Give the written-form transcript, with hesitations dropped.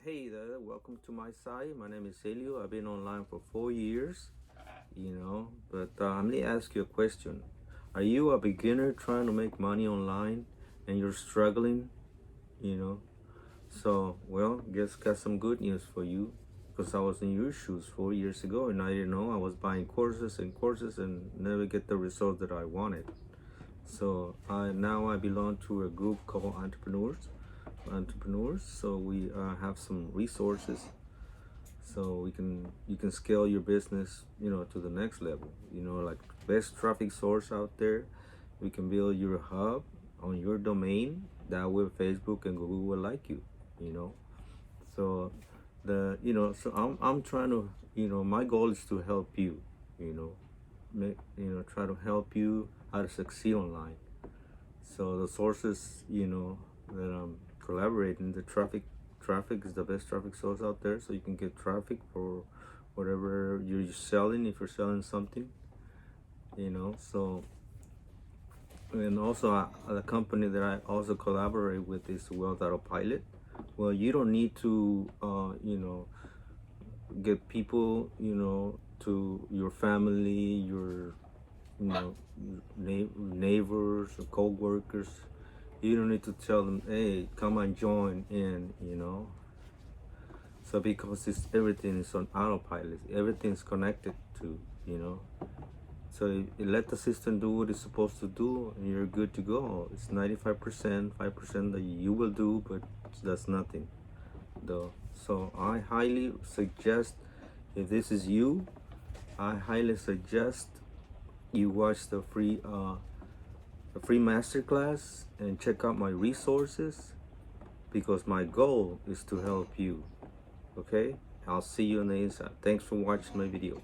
Hey there, welcome to my site. My name is Helio. I've been online for 4 years, but I'm going to ask you a question. Are you a beginner trying to make money online and you're struggling, you know? Well, guess got some good news for you because I was in your shoes 4 years ago and I didn't know. I was buying courses and courses and never get the result that I wanted. Now I belong to a group called entrepreneurs. So we have some resources so you can scale your business, to the next level. Like best traffic source out there. We can build your hub on your domain. That way Facebook and Google will like you. You know. So I'm trying to, my goal is to help you. You know, try to help you how to succeed online. So the sources, that I'm collaborating, traffic is the best traffic source out there. So you can get traffic for whatever you're selling, if you're selling something, So, and also the company that I also collaborate with is Wealth Autopilot. Well, you don't need to, get people, to your family, your neighbors or co-workers. You don't need to tell them, hey, come and join in, so because everything is on autopilot, everything's connected to, so you let the system do what it's supposed to do and you're good to go. It's 95%, 5% that you will do, but that's nothing though. So I highly suggest, if this is you, I highly suggest you watch the free masterclass and check out my resources, because my goal is to help you. Okay, I'll see you on the inside. Thanks for watching my video.